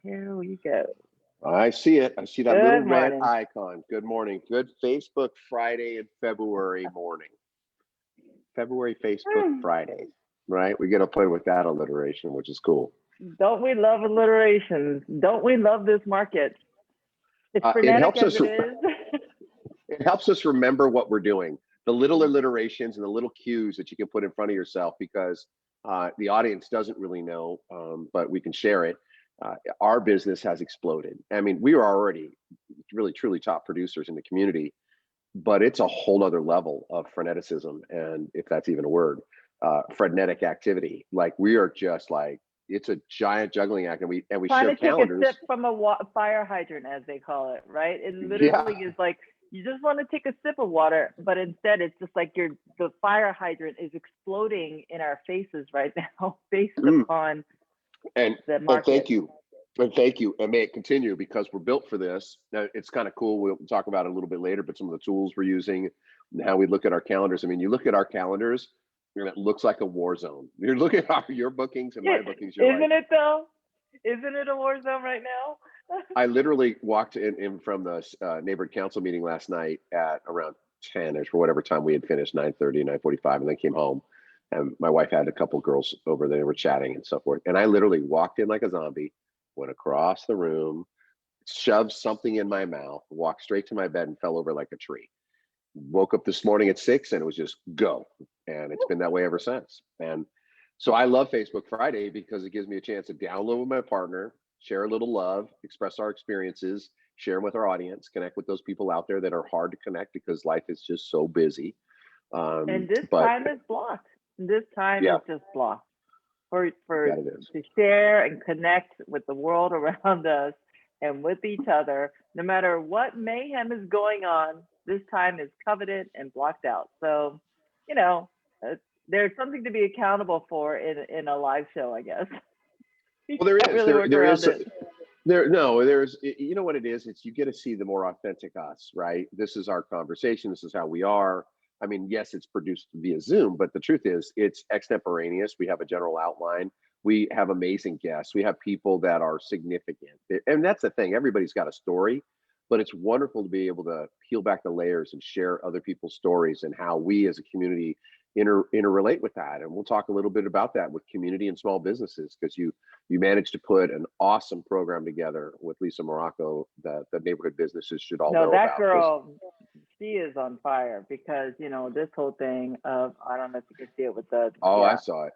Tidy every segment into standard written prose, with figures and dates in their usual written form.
Here we go. I see it. I see that little Good red morning. icon. Good morning. Good Facebook Friday in February morning. February Facebook Hmm. Fridays, right? We get to play with that alliteration, which is cool. Don't we love alliterations? Don't we love this market? It's It frenetic helps as us. it is. It helps us remember what we're doing. The little alliterations and the little cues that you can put in front of yourself, because the audience doesn't really know, but we can share it. Our business has exploded. I mean, we are already really truly top producers in the community, but it's a whole nother level of freneticism, and if that's even a word, frenetic activity. Like we are just like, it's a giant juggling act, and we Trying share to take a sip calendars. from a fire hydrant, as they call it, right? It literally Yeah. is like you just want to take a sip of water, but instead it's just like the fire hydrant is exploding in our faces right now, based Mm. upon and the and market. thank you. And thank you, and may it continue, because we're built for this. Now, it's kind of cool. We'll talk about it a little bit later, but some of the tools we're using and how we look at our calendars. I mean, you look at our calendars, and it looks like a war zone. You look at your bookings and Yeah, my bookings, you're like, isn't it though? Isn't it a war zone right now? I literally walked in from the neighborhood council meeting last night at around 10ish, for whatever time we had finished, 9:30, 9:45, and then came home. And my wife had a couple girls over there, were chatting and so forth. And I literally walked in like a zombie, went across the room, shoved something in my mouth, walked straight to my bed, and fell over like a tree. Woke up this morning at 6, and it was just go. And it's been that way ever since. And so I love Facebook Friday because it gives me a chance to download with my partner, share a little love, express our experiences, share them with our audience, connect with those people out there that are hard to connect because life is just so busy. And this But time is blocked. This time yeah, is just blocked for that it is. to share and connect with the world around us and with each other. No matter what mayhem is going on, this time is coveted and blocked out. So, you know, uh, there's something to be accountable for in a live show, I guess. You Well, there can't is. really There work there around is. it. There, no, there's, you know what it is? It's, you get to see the more authentic us, right? This is our conversation. This is how we are. I mean, yes, it's produced via Zoom, but the truth is it's extemporaneous. We have a general outline. We have amazing guests. We have people that are significant. And that's the thing. Everybody's got a story, but it's wonderful to be able to peel back the layers and share other people's stories and how we as a community interrelate with that. And we'll talk a little bit about that with community and small businesses, because you managed to put an awesome program together with Lisa Morocco that the neighborhood businesses should all No, know that about. Because girl, she is on fire because, this whole thing of, I don't know if you can see it with the, oh, I yeah. saw it.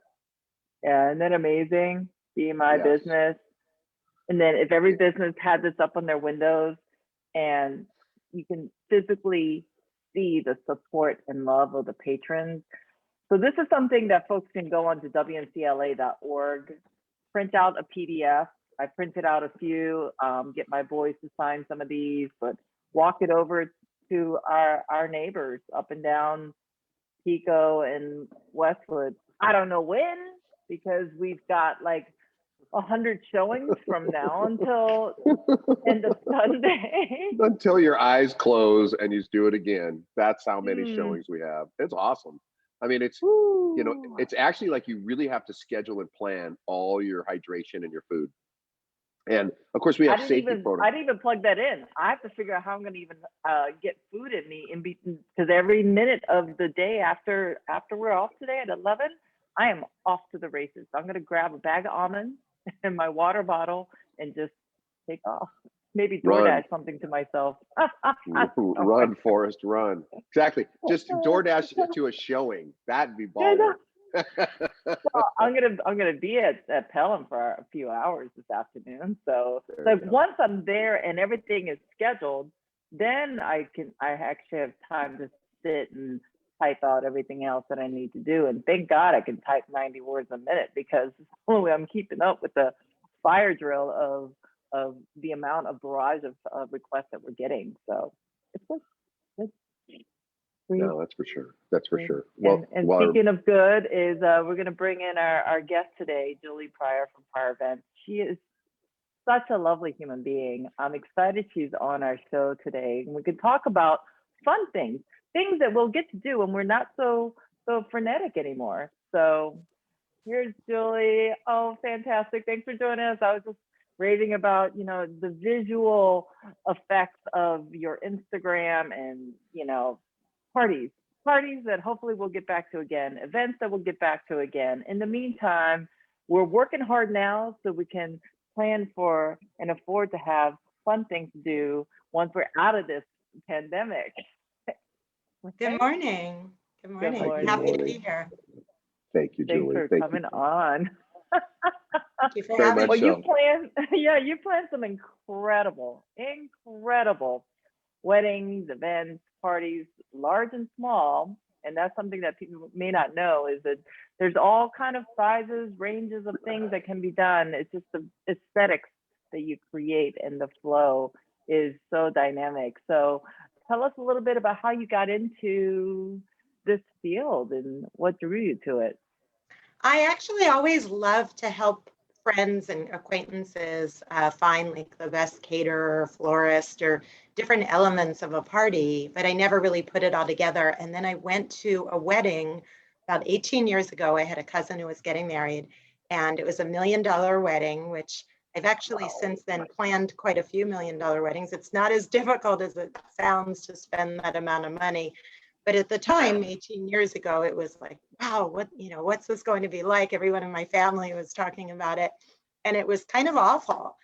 Yeah, isn't that amazing? Be my Yes. business. And then if every business had this up on their windows and you can physically see the support and love of the patrons. So this is something that folks can go on to wncla.org, print out a PDF. I printed out a few, get my boys to sign some of these, but walk it over to our neighbors up and down Pico and Westwood. I don't know when, because we've got like 100 showings from now until end of Sunday. Until your eyes close and you do it again. That's how many Mm. showings we have. It's awesome. I mean, Woo. it's actually like you really have to schedule and plan all your hydration and your food. And of course, we I have didn't safety even protocols. I didn't even plug that in. I have to figure out how I'm going to even get food in me in between, because every minute of the day after we're off today at 11, I am off to the races. So I'm going to grab a bag of almonds and my water bottle and just take off. Maybe Run, DoorDash something to myself. run, Forrest, run. Exactly. Just DoorDash to a showing. That'd be baller. Well, I'm gonna be at Pelham for a few hours this afternoon. So There you like go. once I'm there and everything is scheduled, then I actually have time to sit and type out everything else that I need to do. And thank God I can type 90 words a minute, because only I'm keeping up with the fire drill of the amount of barrage of requests that we're getting. So it's good. It's great. No, that's for sure. That's for sure. And speaking of good, is we're going to bring in our guest today, Julie Pryor from Pryor Events. She is such a lovely human being. I'm excited she's on our show today, and we can talk about fun things, things that we'll get to do when we're not so frenetic anymore. So here's Julie. Oh, fantastic! Thanks for joining us. I was just raving about, the visual effects of your Instagram and, parties, parties that hopefully we'll get back to again, events that we'll get back to again. In the meantime, we're working hard now so we can plan for and afford to have fun things to do once we're out of this pandemic. Good morning. Good morning. morning. Happy to be here. Thank you, Thanks Julie. for Thank coming you. on. Thank you for Very having much me. Well, so. you plan some incredible weddings, events, parties, large and small. And that's something that people may not know, is that there's all kind of sizes, ranges of things that can be done. It's just the aesthetics that you create, and the flow is so dynamic. So tell us a little bit about how you got into this field and what drew you to it. I actually always love to help friends and acquaintances find like the best caterer, florist, or different elements of a party, but I never really put it all together. And then I went to a wedding about 18 years ago. I had a cousin who was getting married, and it was $1 million wedding, which I've actually since then planned quite a few $1 million weddings. It's not as difficult as it sounds to spend that amount of money. But at the time, 18 years ago, it was like, wow, what's this going to be like? Everyone in my family was talking about it. And it was kind of awful.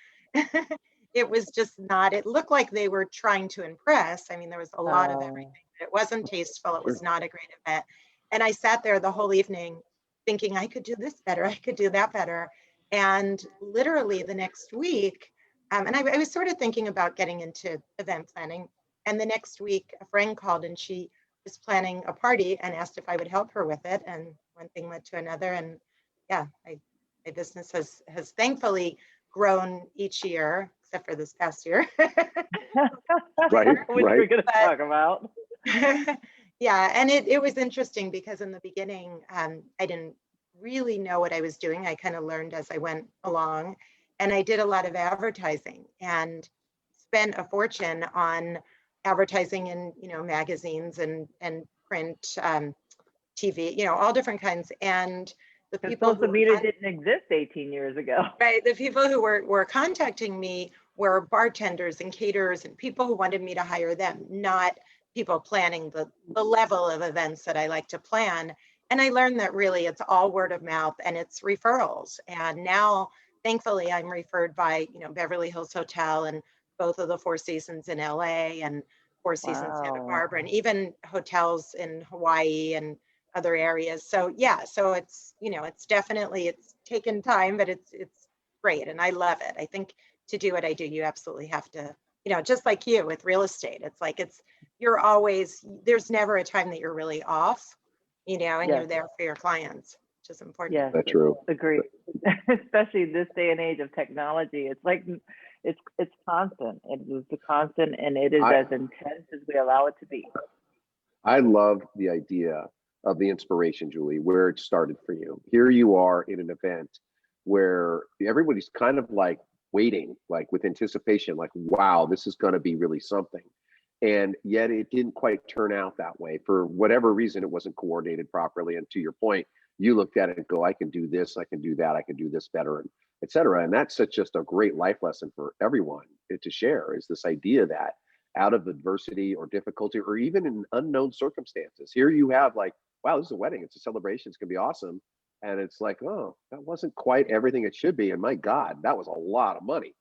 It was just not, it looked like they were trying to impress. I mean, there was a lot of everything. It wasn't tasteful. It was not a great event. And I sat there the whole evening thinking, I could do this better. I could do that better. And literally the next week, and I was sort of thinking about getting into event planning. And the next week, a friend called, and she was planning a party and asked if I would help her with it. And one thing led to another. And yeah, my business has thankfully grown each year, except for this past year. Right, Which right. we're going to talk about. Yeah, and it was interesting because in the beginning, I didn't really know what I was doing. I kind of learned as I went along, and I did a lot of advertising and spent a fortune on advertising in magazines and print, TV, all different kinds. And the people social media didn't exist 18 years ago. Right, the people who were contacting me were bartenders and caterers and people who wanted me to hire them, not people planning the level of events that I like to plan. And I learned that really it's all word of mouth and it's referrals. And now, thankfully, I'm referred by, Beverly Hills Hotel and both of the Four Seasons in LA and Four Seasons Santa Barbara, and even hotels in Hawaii and other areas. So yeah, so it's, it's definitely, it's taken time, but it's great. And I love it. I think to do what I do, you absolutely have to, just like you with real estate, it's like, there's never a time that you're really off, and Yes. You're there for your clients, which is important. Yes, That's true. agree. Especially this day and age of technology, it's like it's constant. It is the constant, and it is as intense as we allow it to be. I love the idea of the inspiration, Julie, where it started for you. Here you are in an event where everybody's kind of like waiting, like with anticipation, like, wow, this is going to be really something. And yet it didn't quite turn out that way. For whatever reason, it wasn't coordinated properly. And to your point, you looked at it and go, I can do this, I can do that, I can do this better, and et cetera. And that's just a great life lesson for everyone to share, is this idea that out of adversity or difficulty, or even in unknown circumstances, here you have like, wow, this is a wedding, it's a celebration, it's gonna be awesome. And it's like, oh, that wasn't quite everything it should be. And my God, that was a lot of money.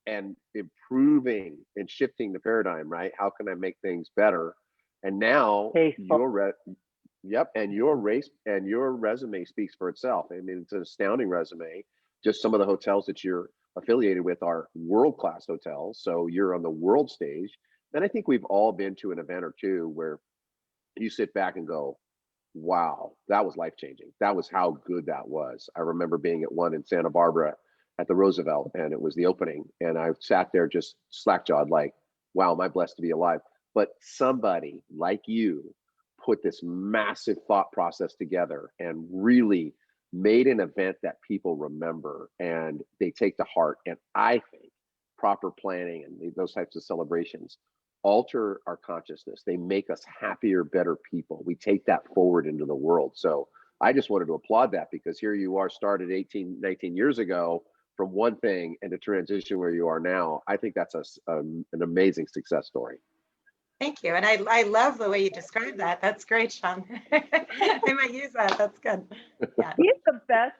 And improving and shifting the paradigm, right? How can I make things better? And now your race and your resume speaks for itself. I mean, it's an astounding resume. Just some of the hotels that you're affiliated with are world-class hotels. So you're on the world stage. And I think we've all been to an event or two where you sit back and go, wow, that was life-changing. That was how good that was. I remember being at one in Santa Barbara at the Roosevelt, and it was the opening. And I sat there just slack-jawed like, wow, am I blessed to be alive? But somebody like you put this massive thought process together and really made an event that people remember and they take to heart. And I think proper planning and those types of celebrations alter our consciousness. They make us happier, better people. We take that forward into the world. So I just wanted to applaud that, because here you are, started 18, 19 years ago from one thing and to transition where you are now, I think that's an amazing success story. Thank you. And I love the way you describe that. That's great, Sean. I might use that. That's good. Yeah. He is the best.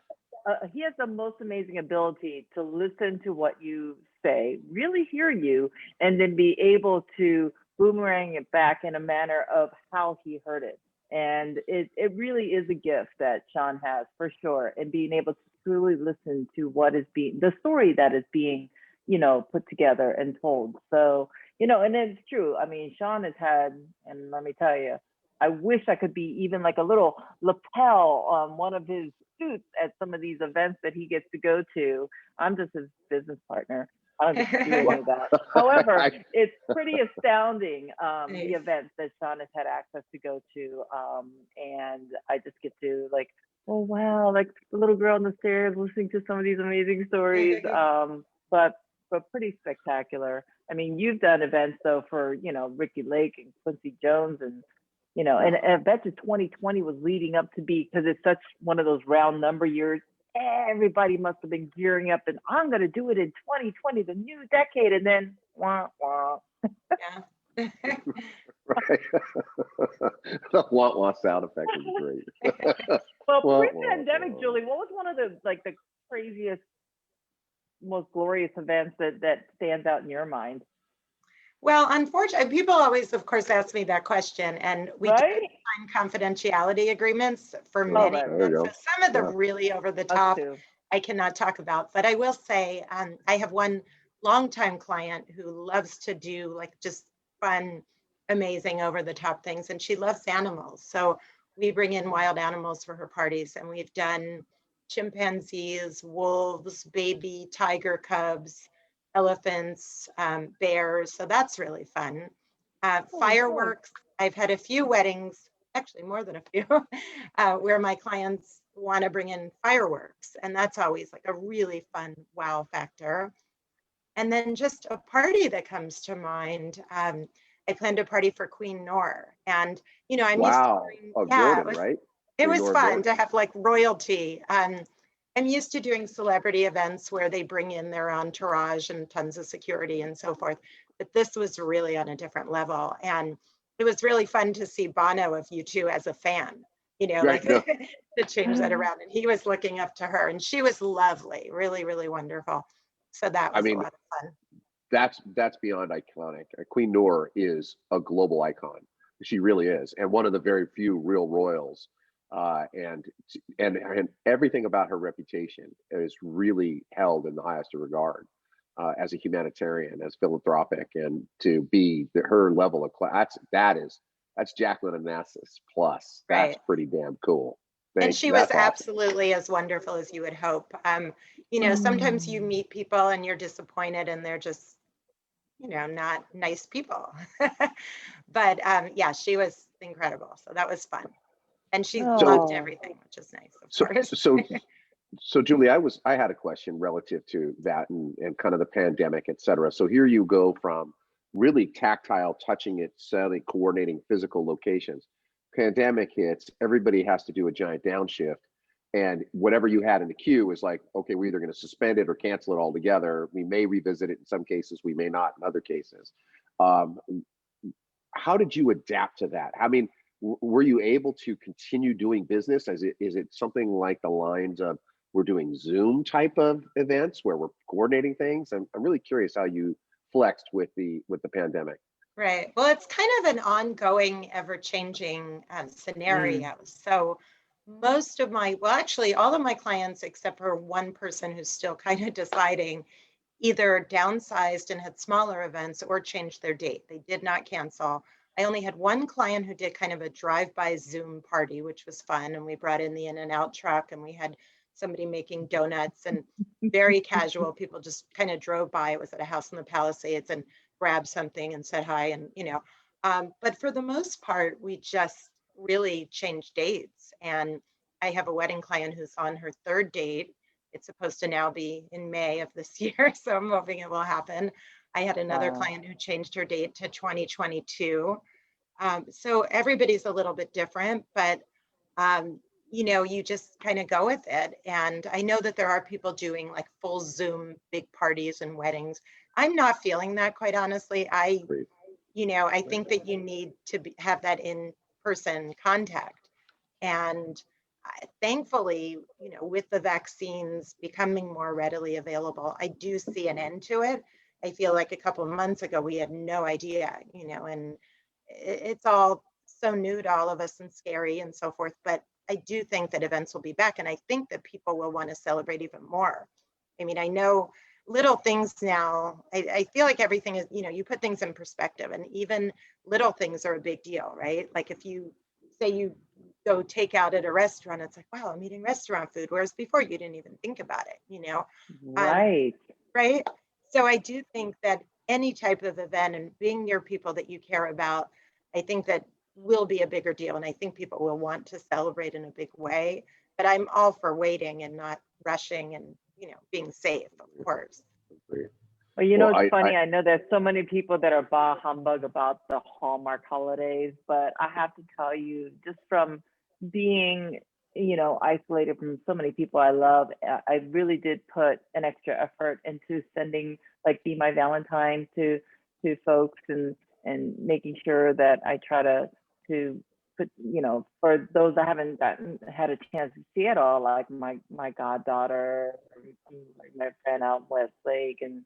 He has the most amazing ability to listen to what you say, really hear you, and then be able to boomerang it back in a manner of how he heard it. And it really is a gift that Sean has, for sure, and being able to truly listen to what is being, the story that is being, put together and told. So, and it's true. I mean, Sean has had, and let me tell you, I wish I could be even like a little lapel on one of his suits at some of these events that he gets to go to. I'm just his business partner. I don't get to do any of that. However, it's pretty astounding, the events that Sean has had access to go to. And I just get to like, oh, wow, like the little girl on the stairs listening to some of these amazing stories. But pretty spectacular. I mean, you've done events though for, Ricky Lake and Quincy Jones and, and I bet you 2020 was leading up to be, because it's such one of those round number years. Everybody must have been gearing up and I'm going to do it in 2020, the new decade. And then, wah, wah. Yeah. Right. The wah sound effect is great. Well, pre-pandemic, Julie, what was one of the craziest, most glorious events that stands out in your mind? Well, unfortunately, people always, of course, ask me that question, and we do sign confidentiality agreements for many events. So some of the really over the top, I cannot talk about. But I will say, I have one longtime client who loves to do just fun, amazing, over the top things, and she loves animals. So we bring in wild animals for her parties, and we've done chimpanzees, wolves, baby tiger cubs, elephants, bears. So that's really fun. Fireworks. I've had a few weddings, actually more than a few, where my clients want to bring in fireworks. And that's always like a really fun wow factor. And then just a party that comes to mind. I planned a party for Queen Noor. And, I'm used to doing, Jordan, right? It was fun to have royalty. I'm used to doing celebrity events where they bring in their entourage and tons of security and so forth. But this was really on a different level. And it was really fun to see Bono of U2 as a fan, to change that around. And he was looking up to her and she was lovely, really, really wonderful. So that was a lot of fun. That's beyond iconic. Queen Noor is a global icon. She really is. And one of the very few real royals. And everything about her reputation is really held in the highest regard as a humanitarian, as philanthropic, and to be her level of class. That's Jacqueline Onassis plus. That's pretty damn cool. And she was absolutely as wonderful as you would hope. Sometimes you meet people and you're disappointed and they're just, not nice people. But she was incredible. So that was fun. And she loved everything, which is nice, of course. So Julie, I had a question relative to that and kind of the pandemic, et cetera. So here you go from really tactile, touching it, selling, coordinating physical locations. Pandemic hits, everybody has to do a giant downshift. And whatever you had in the queue is like, okay, we're either going to suspend it or cancel it altogether. We may revisit it in some cases, we may not in other cases. How did you adapt to that? I mean, were you able to continue doing business? Is it something like the lines of we're doing Zoom type of events where we're coordinating things? I'm really curious how you flexed with the pandemic. Right. Well, it's kind of an ongoing, ever-changing scenario. So most of actually all of my clients, except for one person who's still kind of deciding, either downsized and had smaller events or changed their date. They did not cancel. I only had one client who did kind of a drive-by Zoom party, which was fun. And we brought in the In-N-Out truck and we had somebody making donuts and very casual. People just kind of drove by. It was at a house in the Palisades and grabbed something and said hi. And, but for the most part, we just really changed dates. And I have a wedding client who's on her third date. It's supposed to now be in May of this year. So I'm hoping it will happen. I had another client who changed her date to 2022. So everybody's a little bit different, but you just kind of go with it. And I know that there are people doing like full Zoom big parties and weddings. I'm not feeling that, quite honestly. Great. I think that you need to have that in-person contact. And thankfully, with the vaccines becoming more readily available, I do see an end to it. I feel like a couple of months ago, we had no idea, and it's all so new to all of us and scary and so forth. But I do think that events will be back. And I think that people will want to celebrate even more. I mean, I know little things now, I feel like everything is, you put things in perspective, and even little things are a big deal, right? Like if you say you go take out at a restaurant, it's like, wow, I'm eating restaurant food. Whereas before you didn't even think about it. Um, Right. right? So I do think that any type of event and being near people that you care about, I think that will be a bigger deal. And I think people will want to celebrate in a big way. But I'm all for waiting and not rushing and, being safe, of course. Great. Well, Well, it's I funny. I know there's so many people that are bah humbug about the Hallmark holidays, but I have to tell you, just from being, isolated from so many people I love, I really did put an extra effort into sending, like, Be My Valentine to folks, and making sure that I try to put, for those I haven't had a chance to see at all, like my goddaughter, my friend out in Westlake, and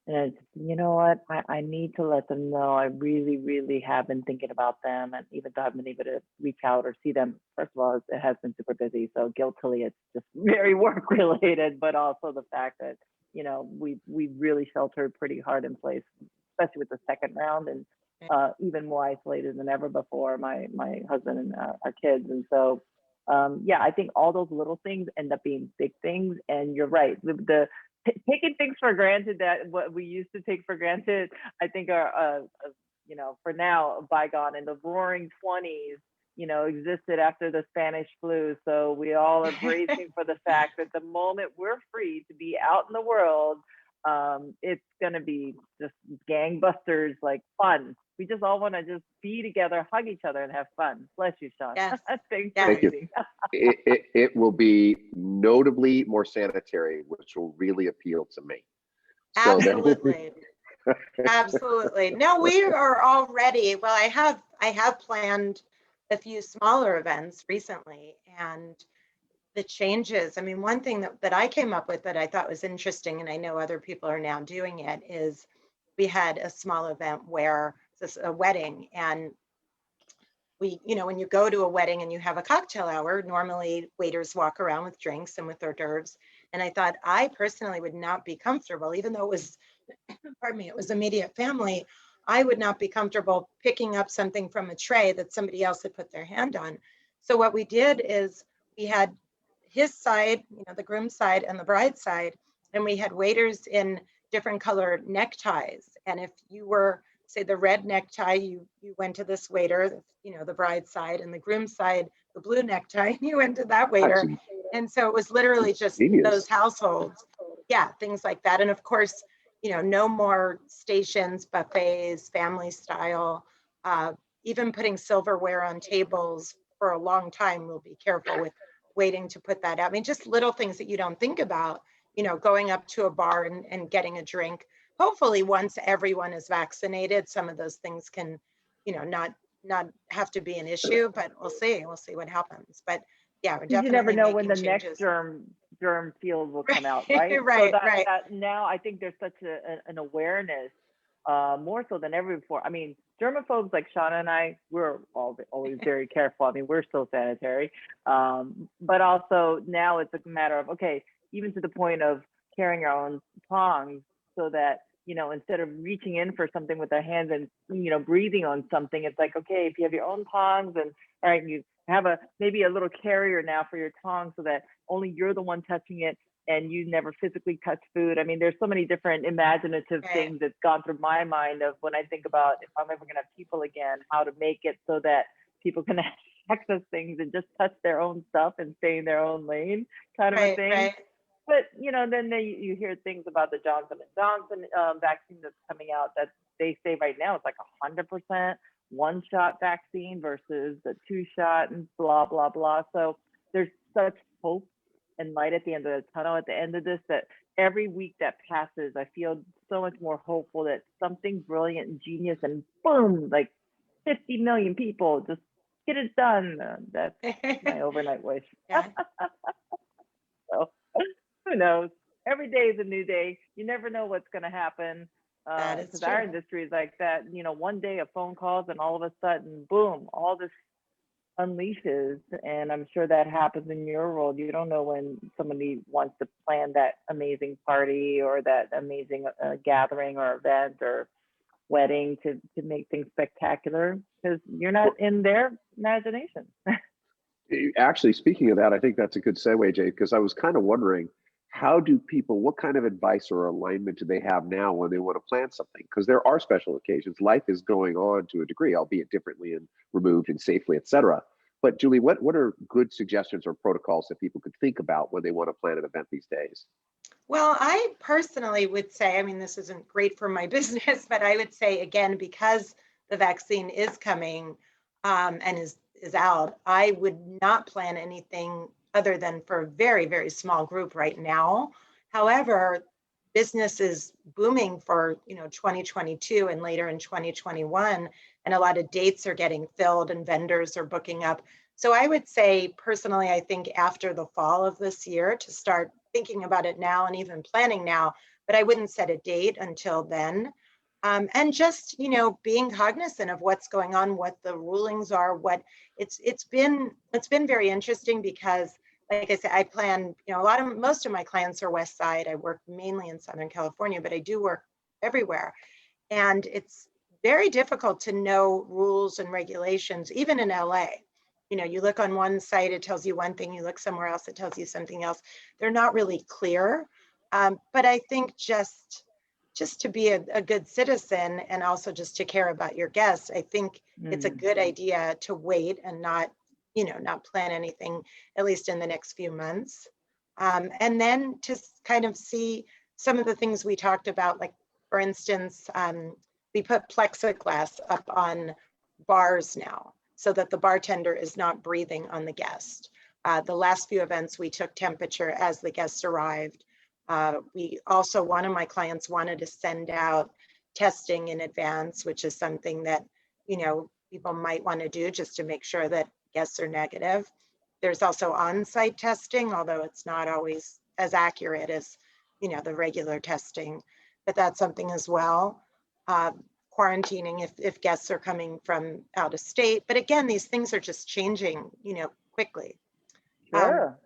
it's, you know what? I need to let them know I really, really have been thinking about them. And even though I've been able to reach out or see them, first of all, it has been super busy. So guiltily, it's just very work related, but also the fact that, we really sheltered pretty hard in place, especially with the second round, and even more isolated than ever before, my husband and our kids. And so, yeah, I think all those little things end up being big things. And you're right. Taking things for granted, that what we used to take for granted, I think are, for now, bygone. And the roaring 20s, existed after the Spanish flu. So we all are bracing for the fact that the moment we're free to be out in the world, it's going to be just gangbusters, like fun. We just all want to just be together, hug each other, and have fun. Bless you, Sean. Yes. Thanks Yes. for Thank you. reading. it will be notably more sanitary, which will really appeal to me. So there will be- Absolutely. Absolutely. No, we are all ready. Well, I have planned a few smaller events recently, and the changes. I mean, one thing that I came up with that I thought was interesting, and I know other people are now doing it, is we had a small event where it's a wedding, and when you go to a wedding and you have a cocktail hour, normally waiters walk around with drinks and with hors d'oeuvres. And I thought I personally would not be comfortable, even though it was, pardon me, it was immediate family. I would not be comfortable picking up something from a tray that somebody else had put their hand on. So what we did is we had his side, the groom's side and the bride's side, and we had waiters in different colored neckties. And if you were, say, the red necktie, you went to this waiter, the bride's side, and the groom's side, the blue necktie, you went to that waiter. And so it was literally just Genius. those households. Yeah, things like that. And of course, no more stations, buffets, family style, even putting silverware on tables for a long time. We'll be careful with waiting to put that out. I mean, just little things that you don't think about, going up to a bar and getting a drink. Hopefully, once everyone is vaccinated, some of those things can, not have to be an issue, but we'll see. We'll see what happens. But yeah, we're You definitely never know when the making next changes. germ field will come out, right? Right, So right. that now I think there's such an awareness, more so than ever before. I mean, germaphobes like Shauna and I, we're always very careful. I mean, we're so sanitary, but also now it's a matter of, okay, even to the point of carrying our own tongs, so that instead of reaching in for something with our hands and breathing on something, it's like, okay, if you have your own tongs, and all right, you have maybe a little carrier now for your tongs, so that only you're the one touching it and you never physically touch food. I mean, there's so many different imaginative things that's gone through my mind of when I think about if I'm ever going to have people again, how to make it so that people can access things and just touch their own stuff and stay in their own lane, kind of a thing. Right. But then you hear things about the Johnson & Johnson vaccine that's coming out, that they say right now it's like 100% one-shot vaccine versus the two-shot, and blah blah blah. So there's such hope and light at the end of the tunnel at the end of this, that every week that passes, I feel so much more hopeful that something brilliant and genius and boom, like 50 million people just get it done. That's my overnight wish. Yeah. So who knows? Every day is a new day. You never know what's going to happen. That is Because our true. industry is like that. You know, one day of phone calls and all of a sudden, boom, all this unleashes. And I'm sure that happens in your world. You don't know when somebody wants to plan that amazing party or that amazing gathering or event or wedding to make things spectacular, because you're not in their imagination. Actually, speaking of that, I think that's a good segue, Jay, because I was kind of wondering, how do people, what kind of advice or alignment do they have now when they want to plan something? Because there are special occasions. Life is going on to a degree, albeit differently and removed and safely, et cetera. But Julie, what are good suggestions or protocols that people could think about when they want to plan an event these days? Well, I personally would say, I mean, this isn't great for my business, but I would say, again, because the vaccine is coming and is out, I would not plan anything other than for a very, very small group right now. However, business is booming for 2022 and later in 2021, and a lot of dates are getting filled and vendors are booking up. So I would say personally, I think after the fall of this year to start thinking about it now and even planning now, but I wouldn't set a date until then. And just being cognizant of what's going on, what the rulings are, what it's been very interesting because, like I said, I plan, most of my clients are West Side. I work mainly in Southern California, but I do work everywhere. And it's very difficult to know rules and regulations, even in LA. You look on one site, it tells you one thing, you look somewhere else, it tells you something else. They're not really clear. But I think just to be a good citizen and also just to care about your guests, I think it's a good idea to wait and not plan anything, at least in the next few months. And then to kind of see some of the things we talked about, like for instance, we put plexiglass up on bars now so that the bartender is not breathing on the guest. The last few events, we took temperature as the guests arrived. We also, one of my clients wanted to send out testing in advance, which is something that, people might want to do just to make sure that guests are negative. There's also on-site testing, although it's not always as accurate as, the regular testing, but that's something as well. Quarantining if guests are coming from out of state. But again, these things are just changing, quickly. Sure.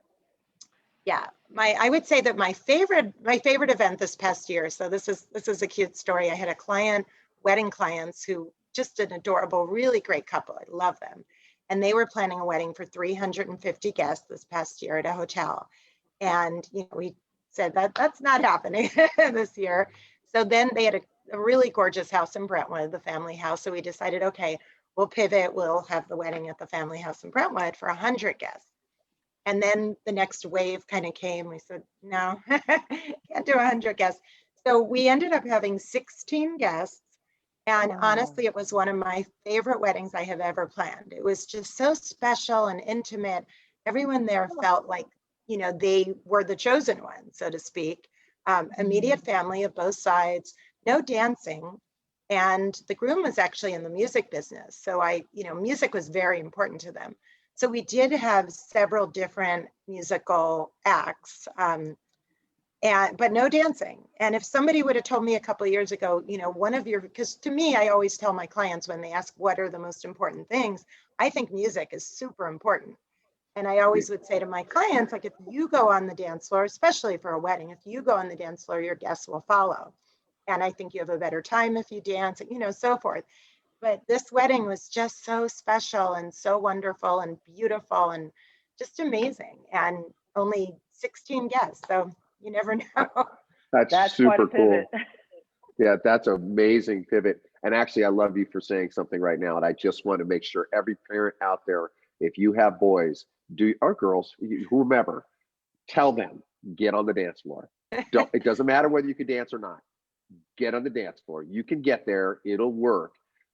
Yeah, I would say that my favorite event this past year. So this is a cute story. I had a client, wedding clients, who just an adorable, really great couple. I love them. And they were planning a wedding for 350 guests this past year at a hotel. And we said that's not happening this year. So then they had a really gorgeous house in Brentwood, the family house. So we decided, okay, we'll pivot. We'll have the wedding at the family house in Brentwood for 100 guests. And then the next wave kind of came. We said, no, can't do 100 guests. So we ended up having 16 guests. And honestly, it was one of my favorite weddings I have ever planned. It was just so special and intimate. Everyone there felt like, they were the chosen one, so to speak. Immediate family of both sides, no dancing. And the groom was actually in the music business. So music was very important to them. So we did have several different musical acts, but no dancing. And if somebody would have told me a couple of years ago, because to me, I always tell my clients when they ask what are the most important things, I think music is super important. And I always would say to my clients, like, if you go on the dance floor, especially for a wedding, if you go on the dance floor, your guests will follow. And I think you have a better time if you dance, so forth. But this wedding was just so special and so wonderful and beautiful and just amazing. And only 16 guests. So you never know. That's quite super a pivot. cool. Yeah, that's an amazing pivot. And actually, I love you for saying something right now. And I just want to make sure every parent out there, if you have boys, or girls, whomever, tell them, get on the dance floor. It doesn't matter whether you can dance or not. Get on the dance floor. You can get there. It'll work.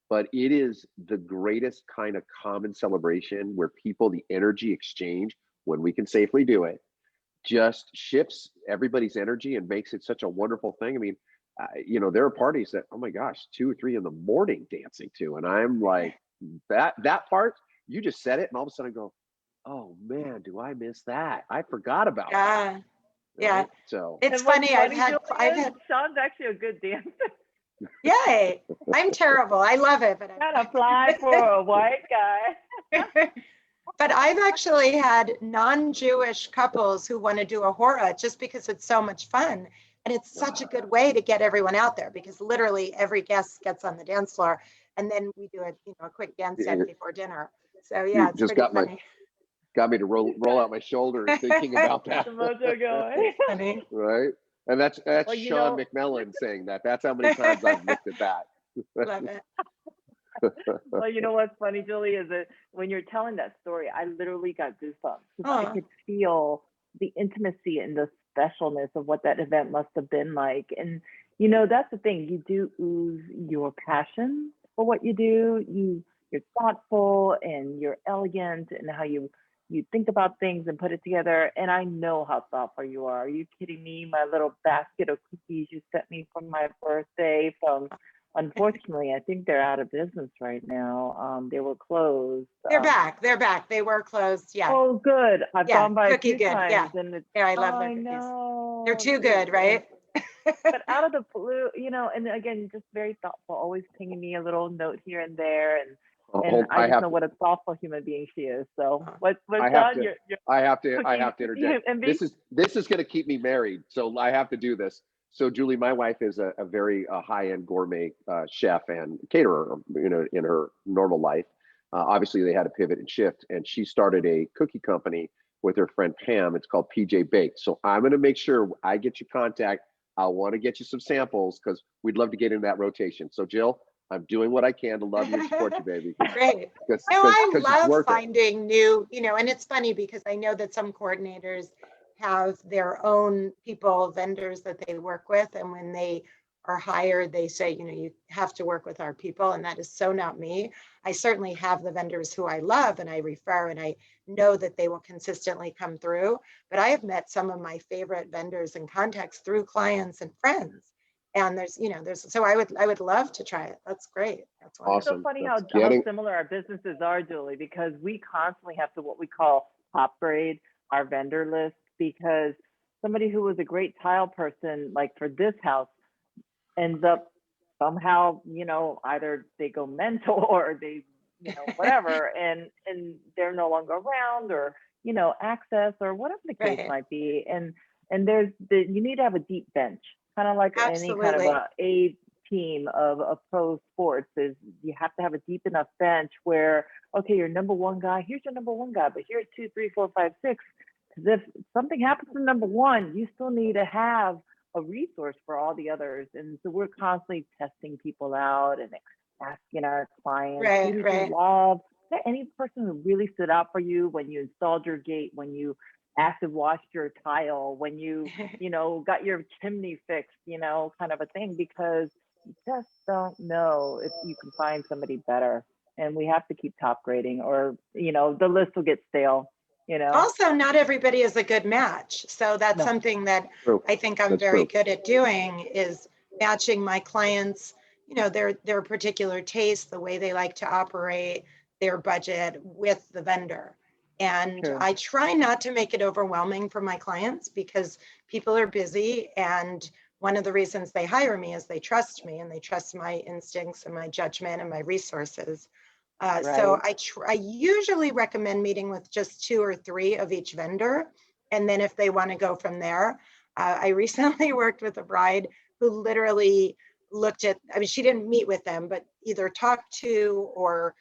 But it is the greatest kind of common celebration where the energy exchange when we can safely do it, just shifts everybody's energy and makes it such a wonderful thing. I mean, you know, there are parties that, oh my gosh, 2 or 3 in the morning dancing to, and I'm like, that part, you just said it, and all of a sudden I go, oh man, do I miss that? I forgot about that. Yeah. Right? So It's And what's funny. I've Julie, had, is Sean's actually a good dancer. yay. I'm terrible. I love it, but Gotta fly for a white guy. but I've actually had non-Jewish couples who want to do a hora just because it's so much fun. And it's such a good way to get everyone out there because literally every guest gets on the dance floor and then we do a quick dance set before dinner. So yeah, you it's just pretty funny. got me to roll out my shoulder thinking about that. The mojo going. Funny. Right? And that's Well, you Sean know- McMillan saying that. That's how many times I've looked at that. Love it. Well, you know what's funny, Julie, is that when you're telling that story, I literally got goosebumps because I Aw. could feel the intimacy and the specialness of what that event must have been like. And you know, that's the thing. You do ooze your passion for what you do. You're thoughtful and you're elegant and how you think about things and put it together. And I know how thoughtful you are. Are you kidding me? My little basket of cookies you sent me for my birthday from. Unfortunately, I think they're out of business right now. They were closed. They're back. They're back. They were closed. Yeah. Oh, good. I've Yeah, gone by a cookie few good, times, yeah. and it's, Yeah, I love oh, their I cookies. know. They're too good, right? But out of the blue, you know, and again, just very thoughtful, always pinging me a little note here and there, and I just know what a thoughtful human being she is. So what's I have John? to, You're I have to cooking interject. envy? This is going to keep me married, so I have to do this. So Julie, my wife is a very high-end gourmet chef and caterer, you know, in her normal life. Obviously, they had to pivot and shift, and she started a cookie company with her friend Pam. It's called PJ Baked. So I'm going to make sure I get your contact. I want to get you some samples because we'd love to get in that rotation. So Jill, I'm doing what I can to love you and support you, baby. Great. Because No, I it's love worth it. finding new, you know, and it's funny because I know that some coordinators have their own people, vendors that they work with. And when they are hired, they say, you know, you have to work with our people. And that is so not me. I certainly have the vendors who I love and I refer and I know that they will consistently come through. But I have met some of my favorite vendors and contacts through clients and friends. And there's, you know, so I would love to try it. That's great. That's wonderful. It's so funny how similar our businesses are, Julie, because we constantly have to what we call top grade our vendor list, because somebody who was a great tile person, like for this house, ends up somehow, you know, either they go mental or they, you know, whatever, and they're no longer around, or, you know, access or whatever the case might be. And you need to have a deep bench, kind of like any kind of a team of pro sports, is you have to have a deep enough bench where, okay, your number one guy, here's your number one guy, but here's 2, 3, 4, 5, 6. Because if something happens to number one, you still need to have a resource for all the others. And so we're constantly testing people out and asking our clients, who did you love? Is there any person who really stood out for you when you installed your gate, when you acid washed your tile, when you, you know, got your chimney fixed, you know, kind of a thing, because you just don't know if you can find somebody better. And we have to keep top grading, or, you know, the list will get stale. You know, also not everybody is a good match. So that's something that I think I'm very good at doing, is matching my clients, you know, their particular taste, the way they like to operate, their budget with the vendor. And I try not to make it overwhelming for my clients because people are busy. And one of the reasons they hire me is they trust me and they trust my instincts and my judgment and my resources. So I usually recommend meeting with just 2 or 3 of each vendor. And then if they want to go from there, I recently worked with a bride who literally looked at, I mean, she didn't meet with them, but either talked to or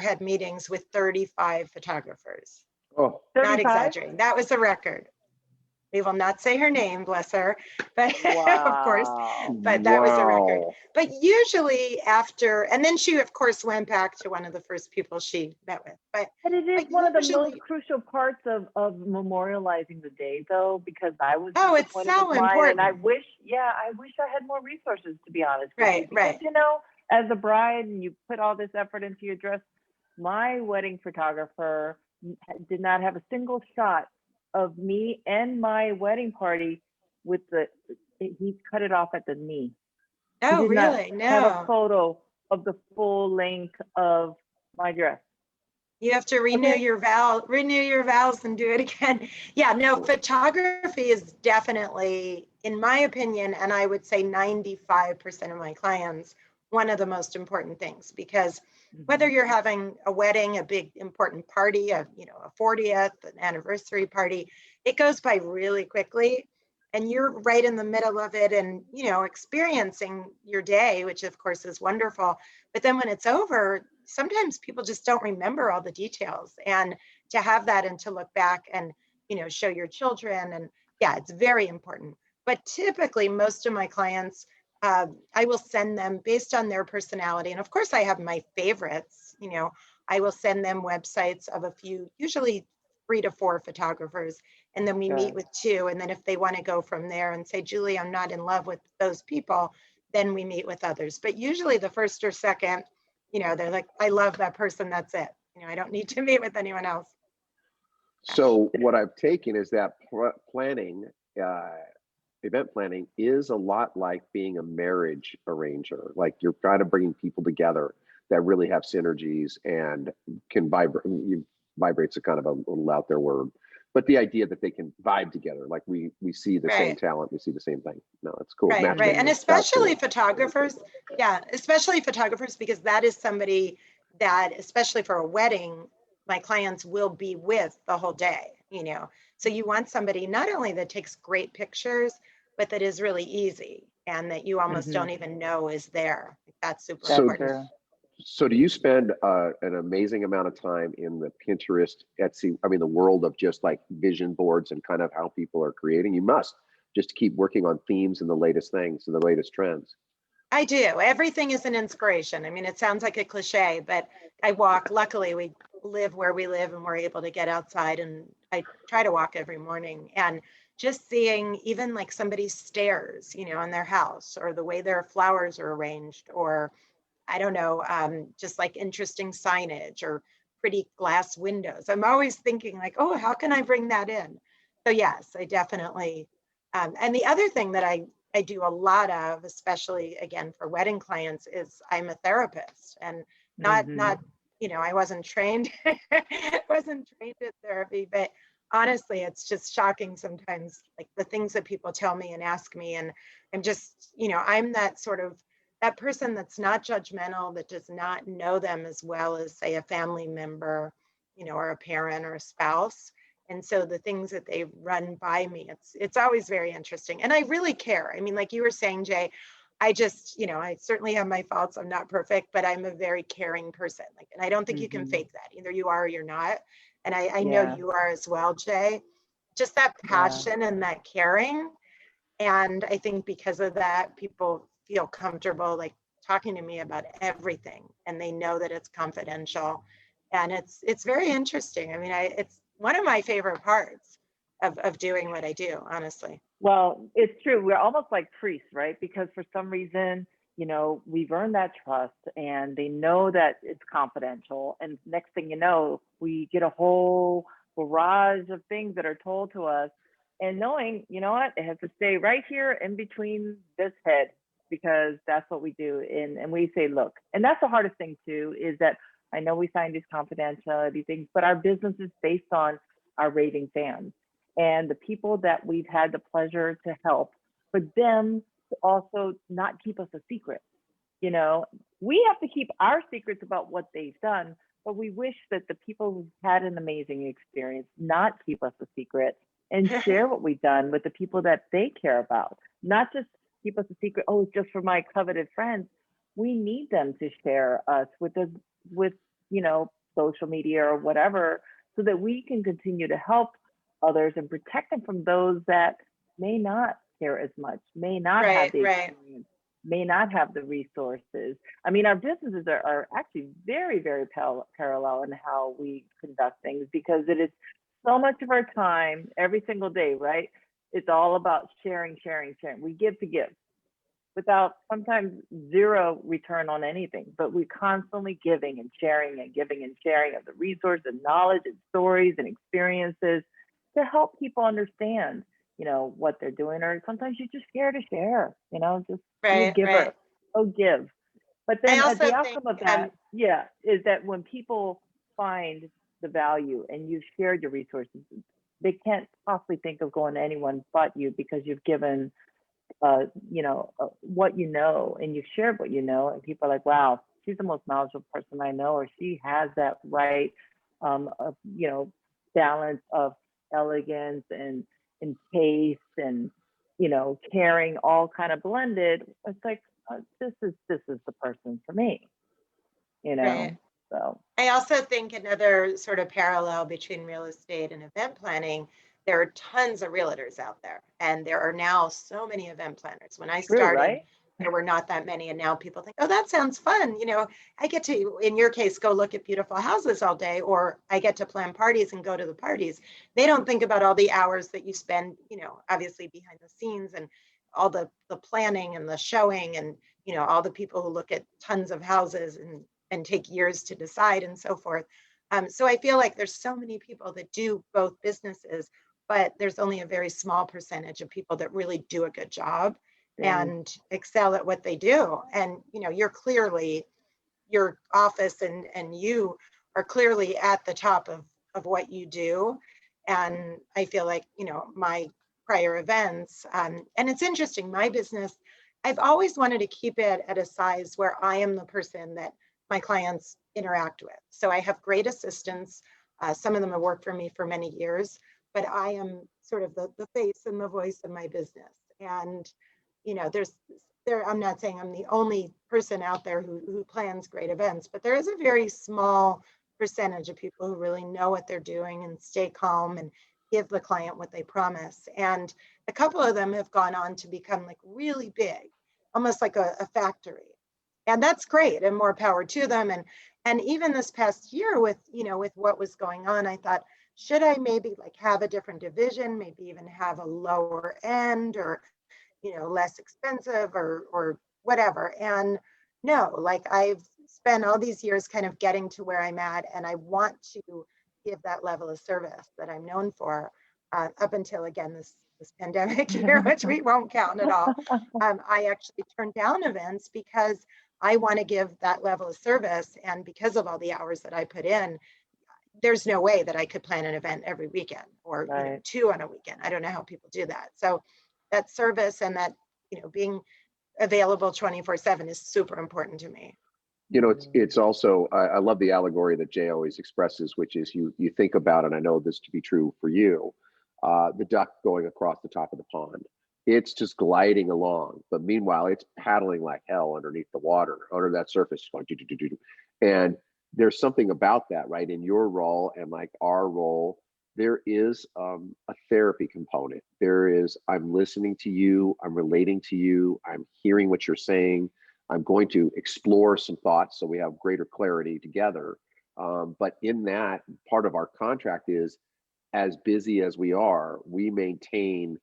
had meetings with 35 photographers. Oh, not exaggerating. That was a record. We will not say her name, bless her, but of course, but that was a record. But usually after, and then she of course went back to one of the first people she met with. But it is one of the most crucial parts of memorializing the day, though, because I was it's so important. And I wish I had more resources, to be honest. Right. You know, as a bride, and you put all this effort into your dress. My wedding photographer did not have a single shot of me and my wedding party with he cut it off at the knee. He Oh, did not really? have a No. photo of the full length of my dress. You have to renew Okay. your vows and do it again. Yeah, no, photography is definitely, in my opinion, and I would say 95% of my clients, one of the most important things, because whether Mhm. you're having a wedding, a big important party, a 40th, an anniversary party, it goes by really quickly. And you're right in the middle of it and, experiencing your day, which of course is wonderful. But then when it's over, sometimes people just don't remember all the details. And to have that and to look back and, show your children. And yeah, it's very important. But typically, most of my clients, I will send them based on their personality. And of course, I have my favorites. I will send them websites of a few, usually 3 to 4 photographers. And then we meet Okay. with 2. And then if they want to go from there and say, Julie, I'm not in love with those people, then we meet with others. But usually the first or second, they're like, I love that person. That's it. I don't need to meet with anyone else. So what I've taken is that planning, uh, event planning is a lot like being a marriage arranger. Like you're kind of bringing people together that really have synergies and can vibrate. Vibrates a kind of a little out there word, but the idea that they can vibe together, like we see the same Right. talent, we see the same thing. No, it's cool. Right, right. And Matchmaking. That's especially cool. photographers. Yeah, especially photographers, because that is somebody that, especially for a wedding, my clients will be with the whole day. So you want somebody not only that takes great pictures, but that is really easy and that you almost Mhm. don't even know is there. That's super That's So, important. true. so do you spend an amazing amount of time in the Pinterest, Etsy, I mean, the world of just like vision boards and kind of how people are creating? You must just to keep working on themes and the latest things and the latest trends. I do. Everything is an inspiration. I mean, it sounds like a cliche, but luckily, we live where we live and we're able to get outside. And I try to walk every morning and just seeing even like somebody's stairs, in their house or the way their flowers are arranged, or I don't know, just like interesting signage or pretty glass windows. I'm always thinking, like, oh, how can I bring that in? So, yes, I definitely. And the other thing that I do a lot of, especially again for wedding clients, is I'm a therapist and not Mhm. I wasn't trained in therapy, but honestly, it's just shocking sometimes, like the things that people tell me and ask me, and I'm just I'm that person that's not judgmental, that does not know them as well as, say, a family member, or a parent or a spouse. And so the things that they run by me, it's always very interesting. And I really care. I mean, like you were saying, Jay, I just, I certainly have my faults. I'm not perfect, but I'm a very caring person. Like, and I don't think you can Mhm. fake that. Either you are or you're not. And I know Yeah. you are as well, Jay. Just that Yeah. passion and that caring. And I think because of that, people feel comfortable like talking to me about everything, and they know that it's confidential. And it's very interesting. I mean, it's one of my favorite parts of doing what I do, honestly. Well, it's true. We're almost like priests, right? Because for some reason, we've earned that trust and they know that it's confidential. And next thing you know, we get a whole barrage of things that are told to us. And knowing, you know what, it has to stay right here in between this head because that's what we do. And we say, look, and that's the hardest thing too, is that I know we signed these confidentiality things, but our business is based on our raving fans and the people that we've had the pleasure to help, for them to also not keep us a secret. You know, we have to keep our secrets about what they've done, but we wish that the people who've had an amazing experience not keep us a secret and share what we've done with the people that they care about, not just keep us a secret. Oh, it's just for my coveted friends. We need them to share us with social media or whatever, so that we can continue to help others and protect them from those that may not care as much, may not have Right, the right. experience, may not have the resources. I mean, our businesses are actually very, very parallel in how we conduct things, because it is so much of our time every single day, right? It's all about sharing, sharing, sharing. We give to give. without sometimes zero return on anything, but we're constantly giving and sharing and giving and sharing of the resource and knowledge and stories and experiences to help people understand, what they're doing. Or sometimes you're just scared to share, just be a Right, giver. right. Oh, give. But I then also the think, outcome of that, yeah, is that when people find the value and you've shared your resources, they can't possibly think of going to anyone but you, because you've given what and you've shared what and people are like, wow, she's the most knowledgeable person I know, or she has that right, balance of elegance and taste and, caring, all kind of blended. It's like, this is the person for me, right. so. I also think another sort of parallel between real estate and event planning, there are tons of realtors out there, and there are now so many event planners. When I True, started, right? there were not that many, and now people think, oh, that sounds fun. I get to, in your case, go look at beautiful houses all day, or I get to plan parties and go to the parties. They don't think about all the hours that you spend, obviously behind the scenes, and all the planning and the showing, and all the people who look at tons of houses and take years to decide and so forth. So I feel like there's so many people that do both businesses, but there's only a very small percentage of people that really do a good job and excel at what they do. And your office and you are clearly at the top of what you do. And I feel like, my Pryor Events, and it's interesting, my business, I've always wanted to keep it at a size where I am the person that my clients interact with. So I have great assistants. Some of them have worked for me for many years, but I am sort of the face and the voice of my business. And, I'm not saying I'm the only person out there who plans great events, but there is a very small percentage of people who really know what they're doing and stay calm and give the client what they promise. And a couple of them have gone on to become like really big, almost like a factory. And that's great, and more power to them. And even this past year with what was going on, I thought, should I maybe like have a different division, maybe even have a lower end, or less expensive, or whatever. And no, like, I've spent all these years kind of getting to where I'm at, and I want to give that level of service that I'm known for, up until, again, this pandemic year, which we won't count at all. I actually turned down events because I want to give that level of service, and because of all the hours that I put in, there's no way that I could plan an event every weekend, or Right. two on a weekend. I don't know how people do that. So that service and that being available 24/7 is super important to me. It's also, I love the allegory that Jay always expresses, which is you think about, and I know this to be true for you, the duck going across the top of the pond. It's just gliding along, but meanwhile, it's paddling like hell underneath the water, under that surface, going do do do do. And there's something about that, right? In your role and like our role, there is a therapy component. There is, I'm listening to you, I'm relating to you, I'm hearing what you're saying. I'm going to explore some thoughts so we have greater clarity together. But in that, part of our contract is, as busy as we are, we maintain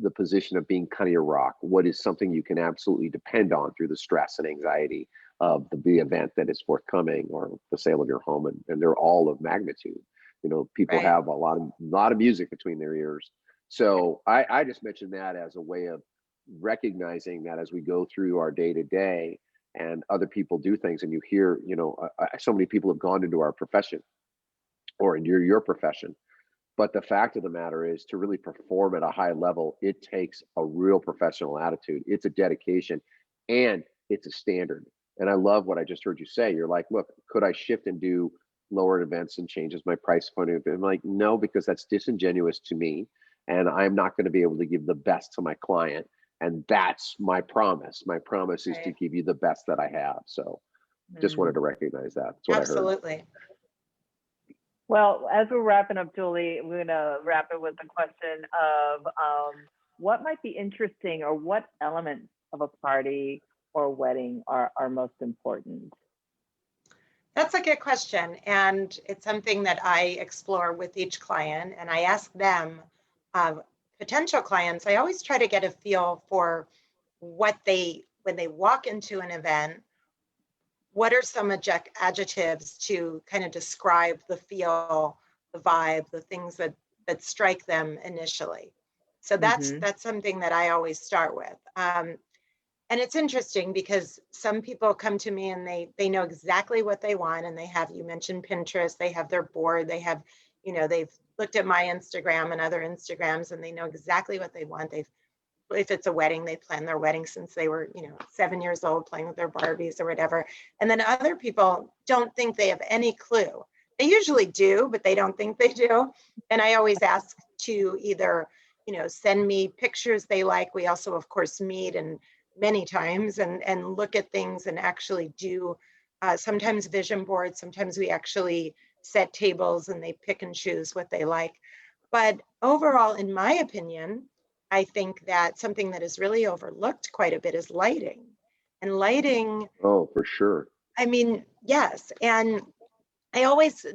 the position of being kind of your rock. What is something you can absolutely depend on through the stress and anxiety of the event that is forthcoming, or the sale of your home, and they're all of magnitude. People Right. have a lot of music between their ears. So I just mentioned that as a way of recognizing that as we go through our day to day and other people do things, and you hear, so many people have gone into our profession or into your profession. But the fact of the matter is, to really perform at a high level, it takes a real professional attitude. It's a dedication, and it's a standard. And I love what I just heard you say. You're like, look, could I shift and do lower events and changes my price point? I'm like, no, because that's disingenuous to me. And I'm not going to be able to give the best to my client. And that's my promise. My promise is to Right. give you the best that I have. So just wanted to recognize that. That's what I heard. Absolutely. Well, as we're wrapping up, Julie, we're gonna wrap it with the question of what might be interesting, or what elements of a party or wedding are most important? That's a good question. And it's something that I explore with each client. And I ask them, potential clients, I always try to get a feel for what they when they walk into an event, what are some adjectives to kind of describe the feel, the vibe, the things that strike them initially? So that's something that I always start with. And it's interesting because some people come to me and they know exactly what they want, and they have, you mentioned Pinterest, they have their board, they have, they've looked at my Instagram and other Instagrams, and they know exactly what they want. If it's a wedding, they plan their wedding since they were, 7 years old, playing with their Barbies or whatever. And then other people don't think they have any clue. They usually do, but they don't think they do. And I always ask to either, send me pictures they like. We also, of course, meet and many times and look at things and actually do sometimes vision boards. Sometimes we actually set tables and they pick and choose what they like. But overall, in my opinion, I think that something that is really overlooked quite a bit is lighting. And lighting, Oh, for sure. I mean, yes. And I always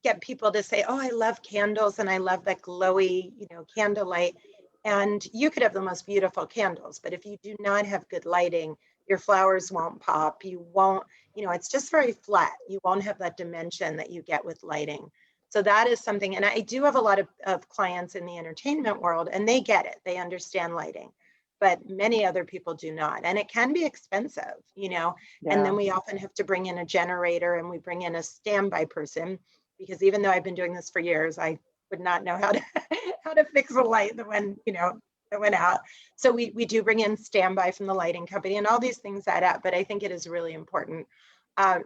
get people to say, oh, I love candles and I love that glowy, candlelight. And you could have the most beautiful candles, but if you do not have good lighting, your flowers won't pop. You won't, it's just very flat. You won't have that dimension that you get with lighting. So that is something, and I do have a lot of clients in the entertainment world, and they get it. They understand lighting, but many other people do not. And it can be expensive, and then we often have to bring in a generator, and we bring in a standby person, because even though I've been doing this for years, I would not know how to how to fix a light that went, that went out. So we do bring in standby from the lighting company, and all these things add up. But I think it is really important.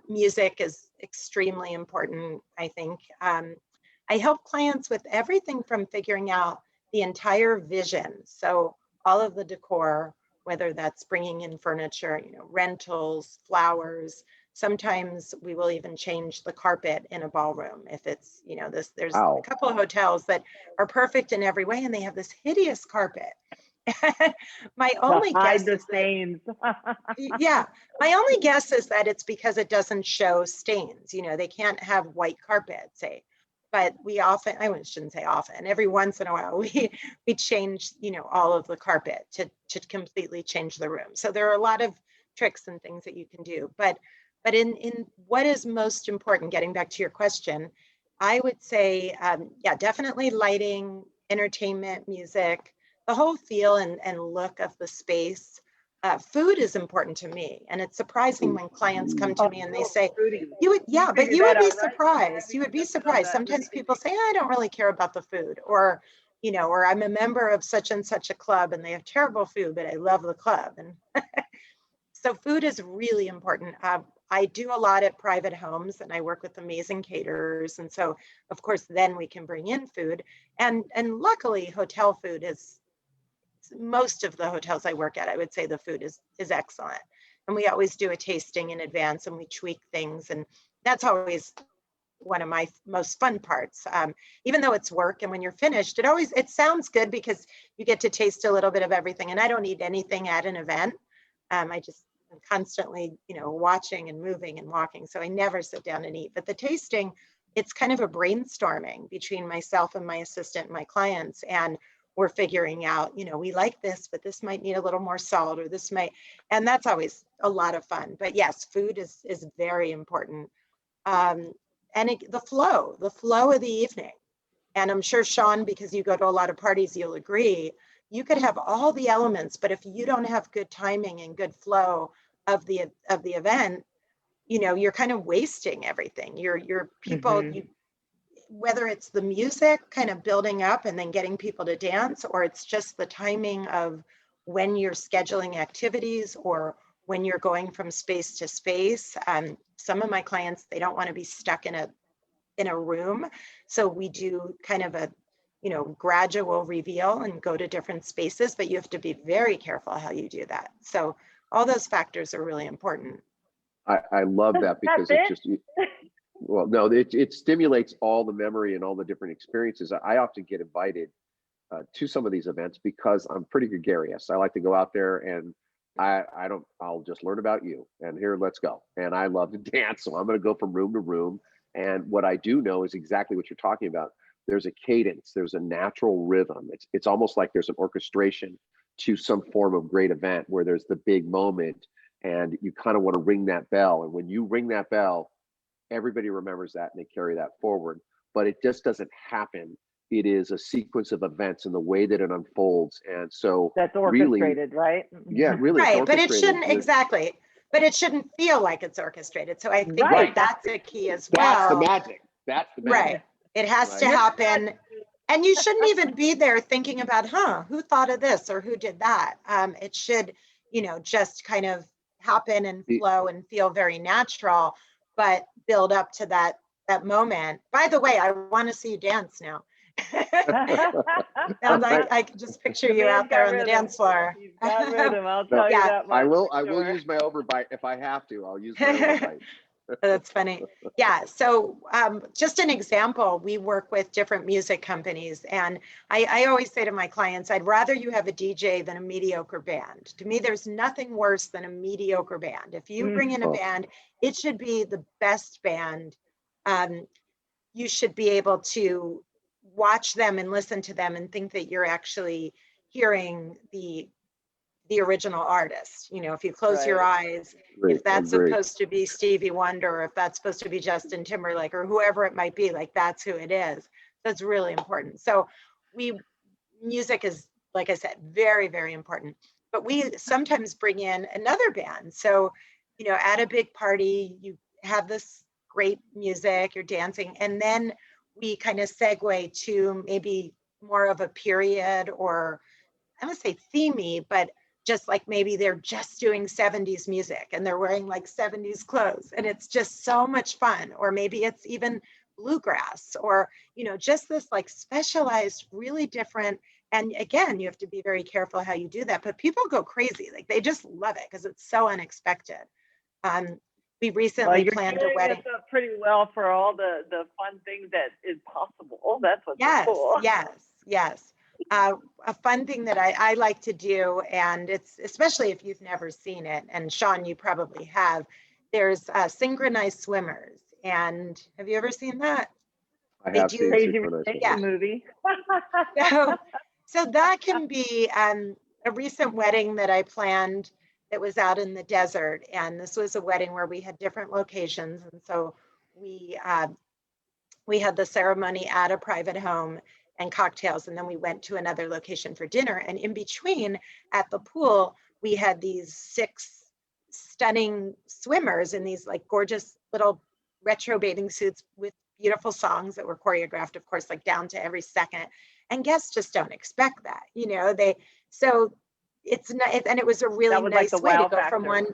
Music is extremely important, I think. I help clients with everything from figuring out the entire vision. So all of the decor, whether that's bringing in furniture, rentals, flowers. Sometimes we will even change the carpet in a ballroom if it's, there's a couple of hotels that are perfect in every way, and they have this hideous carpet. My only guess is yeah, my only guess is that it's because it doesn't show stains. They can't have white carpet, say. But we often, I shouldn't say often, every once in a while, we change, all of the carpet to completely change the room. So there are a lot of tricks and things that you can do. But in what is most important, getting back to your question, I would say, yeah, definitely lighting, entertainment, music, the whole feel and look of the space. Food is important to me, and it's surprising when clients come to me and they say, you would be surprised. You would be surprised. Sometimes people say, I don't really care about the food, or or I'm a member of such and such a club and they have terrible food, but I love the club. And so food is really important. I do a lot at private homes, and I work with amazing caterers. And so, of course, then we can bring in food. And luckily, hotel food is, most of the hotels I work at, I would say the food is excellent. And we always do a tasting in advance, and we tweak things. And that's always one of my most fun parts. Even though it's work, and when you're finished, it sounds good because you get to taste a little bit of everything. And I don't eat anything at an event. I'm constantly, watching and moving and walking. So I never sit down and eat. But the tasting, it's kind of a brainstorming between myself and my assistant and my clients. And we're figuring out, we like this, but this might need a little more salt, or this might, and that's always a lot of fun. But yes, food is very important. And the flow of the evening. And I'm sure, Sean, because you go to a lot of parties, you'll agree, you could have all the elements, but if you don't have good timing and good flow of the event, you're kind of wasting everything. Your people, whether it's the music kind of building up and then getting people to dance, or it's just the timing of when you're scheduling activities or when you're going from space to space. Some of my clients, they don't want to be stuck in a room. So we do kind of a, gradual reveal and go to different spaces, but you have to be very careful how you do that. So all those factors are really important. I love that, because it's just, well, no, it stimulates all the memory and all the different experiences. I often get invited to some of these events because I'm pretty gregarious. I like to go out there, and I'll just learn about you, and here, let's go. And I love to dance. So I'm going to go from room to room. And what I do know is exactly what you're talking about. There's a cadence, there's a natural rhythm. It's almost like there's an orchestration to some form of great event, where there's the big moment, and you kind of want to ring that bell. And when you ring that bell, everybody remembers that and they carry that forward. But it just doesn't happen. It is a sequence of events and the way that it unfolds. And so That's really, orchestrated, right? yeah, really, it's Right, but it orchestrated. shouldn't, exactly, but it shouldn't feel like it's orchestrated. So I think Right. that's a key as That's the well. magic. That's the Right. magic. It has to Right. happen. And you shouldn't even be there thinking about, who thought of this or who did that? It should, just kind of happen and flow and feel very natural, but build up to that moment. By the way, I want to see you dance now. Sounds like I can just picture you out there on the dance floor. He's got rhythm, I'll tell you Yeah. that much. I will sure. use my overbite if I have to. I'll use my overbite. That's funny. Yeah. So just an example, we work with different music companies. And I always say to my clients, I'd rather you have a DJ than a mediocre band. To me, there's nothing worse than a mediocre band. If you bring in a band, it should be the best band. You should be able to watch them and listen to them and think that you're actually hearing the original artist. If you close your eyes, if that's supposed to be Stevie Wonder, or if that's supposed to be Justin Timberlake, or whoever it might be, like that's who it is. That's really important. So music is, like I said, very, very important. But we sometimes bring in another band. So, at a big party, you have this great music, you're dancing, and then we kind of segue to maybe more of a period, or I would say themey, but just like maybe they're just doing 70s music and they're wearing like 70s clothes and it's just so much fun. Or maybe it's even bluegrass, or, just this like specialized, really different. And again, you have to be very careful how you do that, but people go crazy. Like they just love it because it's so unexpected. We recently planned a wedding. This up pretty well for all the fun things that is possible. That's what's cool. Yes. A fun thing that I like to do, and it's especially if you've never seen it, and Sean, you probably have, there's synchronized swimmers. And have you ever seen that? I have seen Crazy synchronized movie. So that can be a recent wedding that I planned that was out in the desert. And this was a wedding where we had different locations. And so we had the ceremony at a private home and cocktails, and then we went to another location for dinner. And in between, at the pool, we had these 6 stunning swimmers in these like gorgeous little retro bathing suits with beautiful songs that were choreographed, of course, like down to every second. And guests just don't expect that, so it's nice. And it was a really nice way to go from one.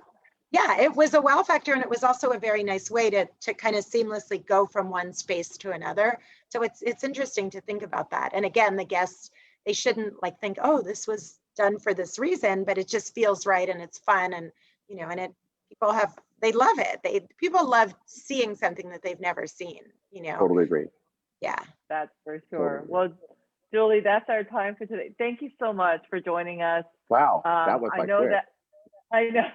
Yeah, it was a wow factor, and it was also a very nice way to kind of seamlessly go from one space to another. So it's interesting to think about that. And again, the guests, they shouldn't like think, oh, this was done for this reason, but it just feels right and it's fun, and and they love it. People love seeing something that they've never seen. Totally agree. Yeah, that's for sure. Well, Julie, that's our time for today. Thank you so much for joining us. Wow, that was I know.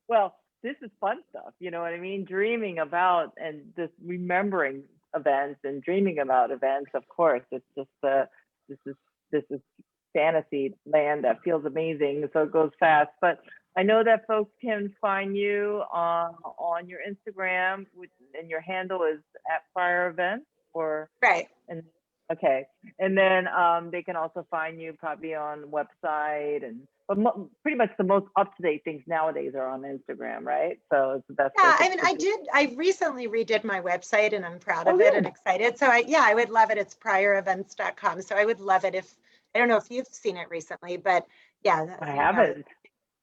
Well, this is fun stuff, you know what I mean? Dreaming about and just remembering events and dreaming about events, of course. It's just this is fantasy land that feels amazing, so it goes fast. But I know that folks can find you on your Instagram, and your handle is at Pryor Events, or right. Okay, and then they can also find you probably on website, but pretty much the most up-to-date things nowadays are on Instagram, right? So it's the best. Yeah, I mean, I recently redid my website, and I'm proud of it and excited. So I would love it. It's pryorevents.com. So I would love it I don't know if you've seen it recently, but yeah. I haven't.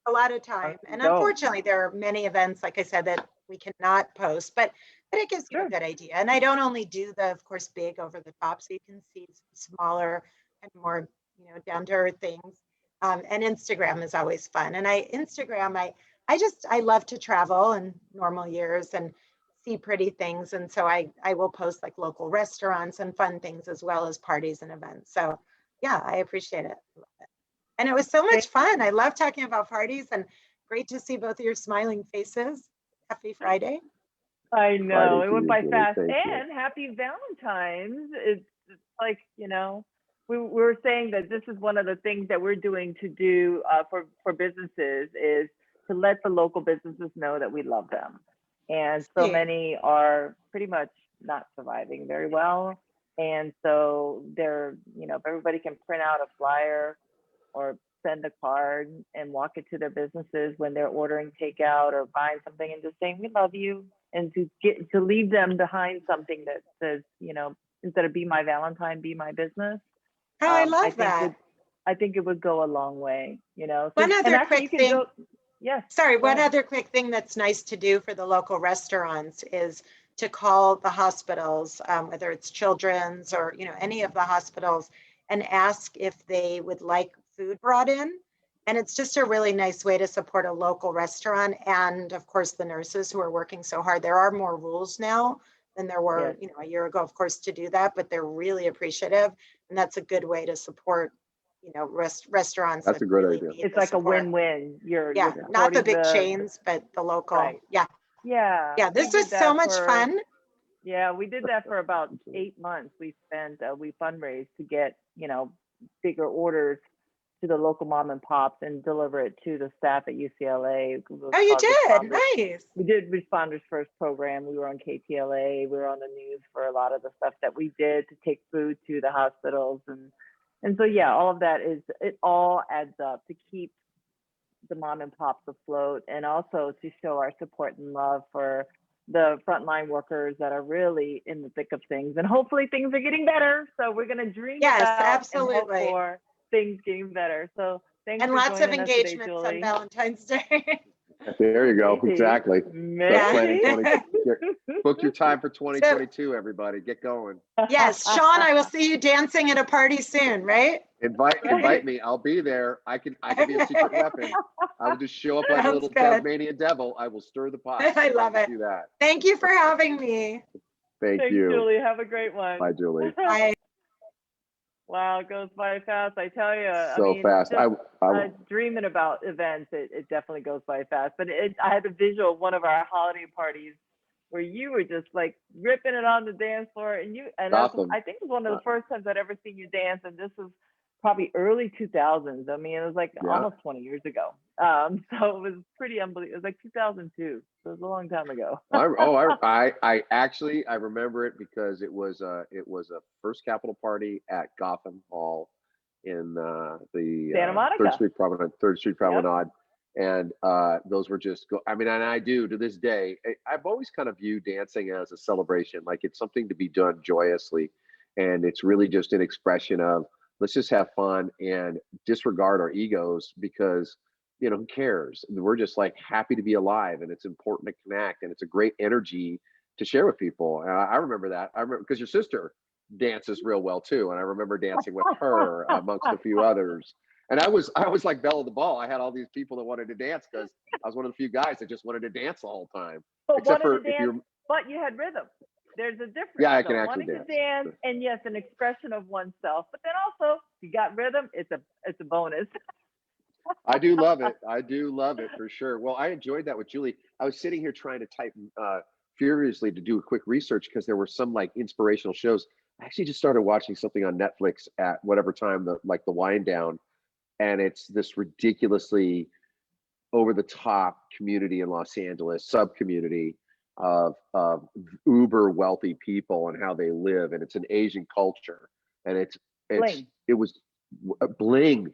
A lot of time. And unfortunately, there are many events, like I said, that we cannot post, but it gives you a good idea. And I don't only do the, of course, big over the top, so you can see smaller and more, down to earth things. And Instagram is always fun. And I love to travel in normal years and see pretty things. And so I will post like local restaurants and fun things, as well as parties and events. So yeah, I appreciate it. And it was so much fun. I love talking about parties, and great to see both of your smiling faces. Happy Friday. I know, it went by fast. And happy Valentine's. It's like, we were saying that this is one of the things that we're doing to do for businesses, is to let the local businesses know that we love them. And so Sweet. many are pretty much not surviving very well. And so they're, you know, if everybody can print out a flyer or send a card and walk it to their businesses when they're ordering takeout or buying something and just saying, we love you, and to leave them behind something that says, you know, instead of be my Valentine, be my business. Oh, I I love think that. I think it would go a long way, you know. So, One and other actually you quick can thing. go, yes. Sorry, go one ahead. other quick thing that's nice to do for the local restaurants is to call the hospitals, whether it's children's or, you know, any of the hospitals, and ask if they would like food brought in. And it's just a really nice way to support a local restaurant. And of course, the nurses who are working so hard. There are more rules now than there were, Yes. you know, a year ago, of course, to do that, but they're really appreciative. And that's a good way to support, you know, restaurants That's that a great really idea. need It's the like a support. win-win. Yeah, You're not the supporting big chains, but the local. right. Yeah. Yeah. Yeah, We this did was so that much for, fun. yeah, we did that for about 8 months. We fundraised to get, you know, bigger orders to the local mom and pops and deliver it to the staff at UCLA. It was Oh, you called did? Responders. Nice. We did Responders First program. We were on KTLA. We were on the news for a lot of the stuff that we did to take food to the hospitals. And so, yeah, all of that it all adds up to keep the mom and pops afloat, and also to show our support and love for the frontline workers that are really in the thick of things. And hopefully things are getting better. So we're going to dream Yes, about and hope absolutely. for things getting better. So thanks And for lots of joining us today, engagements on Julie. Valentine's Day. There you go. Maybe. Exactly. Start planning book your time for 2022, everybody. Get going. Yes, Sean, I will see you dancing at a party soon, right? Invite me. I'll be there. I can be a secret weapon. I will just show up like a Sounds little good. Tasmanian devil. I will stir the pot. I love it. Do that. Thank you for having me. Thank Thanks, you. Julie. Have a great one. Bye, Julie. Bye. Wow, it goes by fast. I tell you. So I mean, fast. just, dreaming about events, it definitely goes by fast. But I had a visual of one of our holiday parties where you were just like ripping it on the dance floor, and that's, Awesome. I think it was one of the first times I'd ever seen you dance, and this was probably early 2000s. I mean, it was like almost 20 years ago. So it was pretty unbelievable. It was like 2002. So it was a long time ago. I actually remember it because it was a first Capitol party at Gotham Hall in the Santa Monica. Third Street Promenade. Yep. And those were just I mean, and I do to this day. I've always kind of viewed dancing as a celebration, like it's something to be done joyously, and it's really just an expression of let's just have fun and disregard our egos, because you know, who cares? We're just like happy to be alive, and it's important to connect, and it's a great energy to share with people. And I remember that. I remember because your sister dances real well too, and I remember dancing with her amongst a few others. And I was like belle of the ball. I had all these people that wanted to dance because I was one of the few guys that just wanted to dance the whole time. But Except for dance, if you're, but you had rhythm. There's a difference. Yeah, I can actually wanting to dance, and yes, an expression of oneself. But then also, you got rhythm. It's a bonus. I do love it. I do love it for sure. Well, I enjoyed that with Julie. I was sitting here trying to type furiously to do a quick research because there were some like inspirational shows. I actually just started watching something on Netflix at whatever time the wind down, and it's this ridiculously over the top community in Los Angeles, sub community of uber wealthy people and how they live, and it's an Asian culture, and it was bling.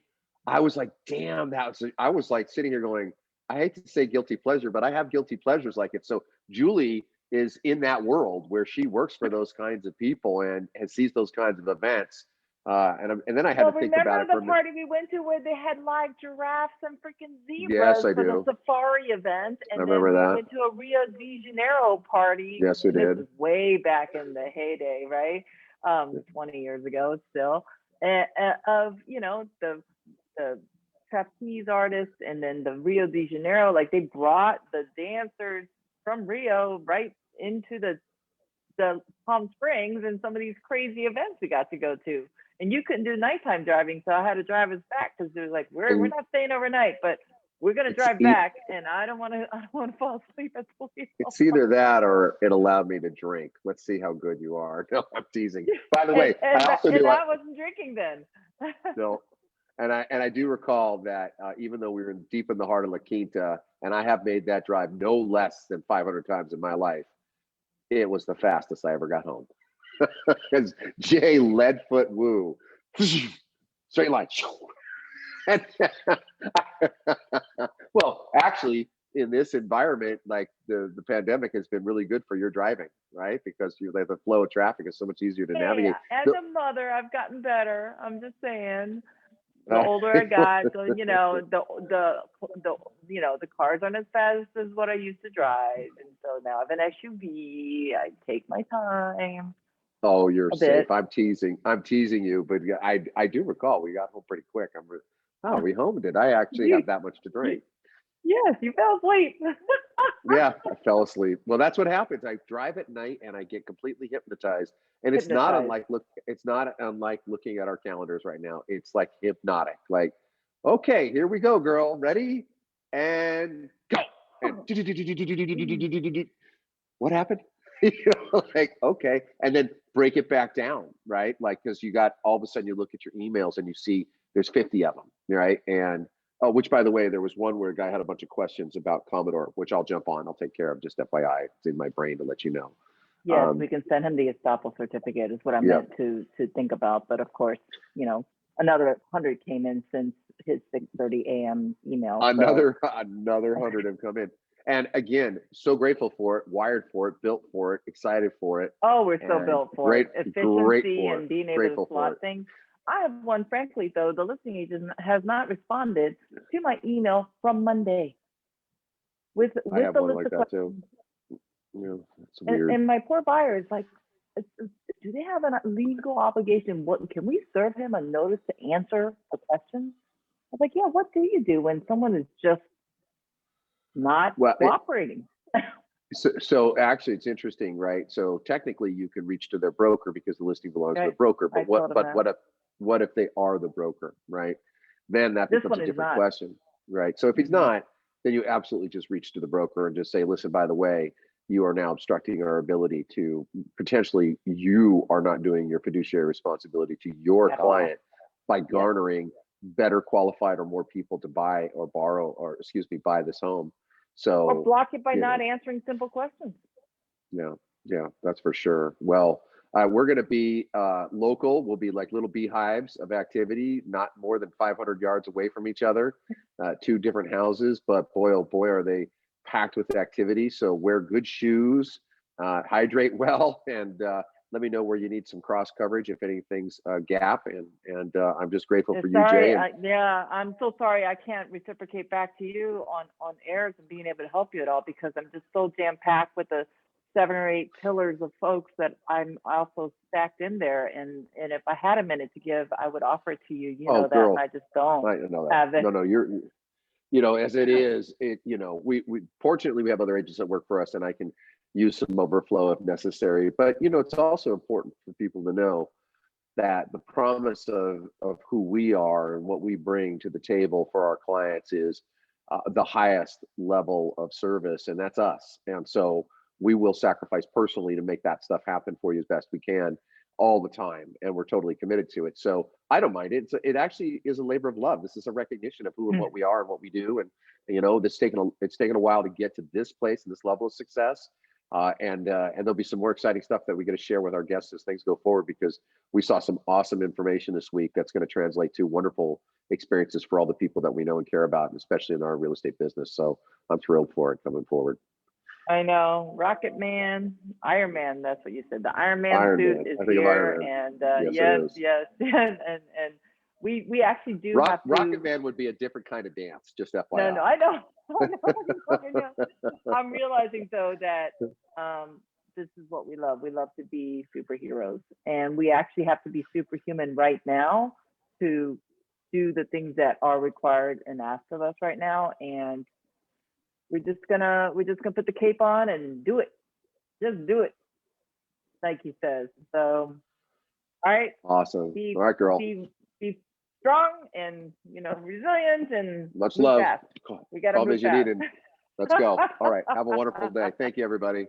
I was like, damn, I was like sitting here going, I hate to say guilty pleasure, but I have guilty pleasures like it. So Julie is in that world where she works for those kinds of people and sees those kinds of events. And then I had to think about it. Remember the party we went to where they had live giraffes and freaking zebras Yes, I for do. the safari event, and I remember then that. we went to a Rio de Janeiro party. Yes, we did. This is way back in the heyday, right? 20 years ago, still, of you know the trapeze artists, and then the Rio de Janeiro. Like they brought the dancers from Rio right into the Palm Springs and some of these crazy events we got to go to. And you couldn't do nighttime driving, so I had to drive us back because they're like, we're not staying overnight, but we're gonna drive back, and I don't want to fall asleep at the wheel. It's either that or it allowed me to drink. Let's see how good you are. No, I'm teasing. By the way, I also knew I wasn't drinking then. no, And I do recall that even though we were deep in the heart of La Quinta, and I have made that drive no less than 500 times in my life, it was the fastest I ever got home. Because Jay lead foot woo, straight line. Well, actually, in this environment, like the pandemic has been really good for your driving, right? Because the flow of traffic is so much easier to navigate. As a mother, I've gotten better. I'm just saying. The older I got, the cars aren't as fast as what I used to drive, and so now I have an SUV. I take my time. Oh, you're A safe. bit. I'm teasing you, but yeah, I do recall we got home pretty quick. Are we home? Did I actually have that much to drink? Yes, you fell asleep. Yeah, I fell asleep. Well, that's what happens. I drive at night and I get completely hypnotized. And it's not unlike looking at our calendars right now. It's like hypnotic. Like, okay, here we go, girl. Ready? And go. And what happened? Like, okay. And then break it back down, right? Like, because you got all of a sudden you look at your emails and you see there's 50 of them, right? And oh, which by the way, there was one where a guy had a bunch of questions about Commodore, which I'll jump on. I'll take care of, just FYI. It's in my brain to let you know. Yes, we can send him the estoppel certificate is what I meant to think about. But of course, another 100 came in since his 6:30 a.m. email. Another 100 have come in. And again, so grateful for it, wired for it, built for it, excited for it. Oh, we're so built for it. Efficiency and being able to slot things. I have one, frankly, though, the listing agent has not responded to my email from Monday. I have one like that too. Yeah, it's weird. And my poor buyer is like, do they have a legal obligation? What can we serve him a notice to answer a question? I was like, yeah, what do you do when someone is just not cooperating? So actually, it's interesting, right? So technically, you can reach to their broker because the listing belongs to the broker. But what if they are the broker, right? Then that becomes a different question, right? So if he's not, then you absolutely just reach to the broker and just say, listen, by the way, you are now obstructing our ability to potentially, you are not doing your fiduciary responsibility to your client by garnering better qualified or more people to buy or borrow, or buy this home. So or block it by not answering simple questions. Yeah, that's for sure. Well, we're going to be local. We'll be like little beehives of activity, not more than 500 yards away from each other, 2 different houses, but boy, oh boy, are they packed with activity. So wear good shoes, hydrate well, and let me know where you need some cross coverage if anything's a gap. And I'm just grateful for you, Jay. I'm so sorry I can't reciprocate back to you on airs and being able to help you at all, because I'm just so jam packed with the 7 or 8 pillars of folks that I'm also stacked in there. And if I had a minute to give, I would offer it to you. You know that, and I just don't have it. No, you're, as it is, we fortunately we have other agents that work for us, and I can use some overflow if necessary. But it's also important for people to know that the promise of who we are and what we bring to the table for our clients is the highest level of service, and that's us. And so we will sacrifice personally to make that stuff happen for you as best we can all the time, and we're totally committed to it. So I don't mind it. It actually is a labor of love. This is a recognition of who and what we are and what we do. And it's taken a while to get to this place and this level of success. And there'll be some more exciting stuff that we get to share with our guests as things go forward, because we saw some awesome information this week that's going to translate to wonderful experiences for all the people that we know and care about, and especially in our real estate business. So I'm thrilled for it coming forward. I know. Rocket Man, Iron Man, that's what you said. The Iron Man suit is here. And yes. And we actually do have to. Rocket Man would be a different kind of dance, just FYI. No, I know. I know. I'm realizing though that this is what we love. We love to be superheroes, and we actually have to be superhuman right now to do the things that are required and asked of us right now. And we're just gonna put the cape on and do it. Just do it, like he says. So, all right. Awesome. All right, girl. Be strong and resilient and much love. Fast. We gotta move fast. Let's go. All right. Have a wonderful day. Thank you, everybody.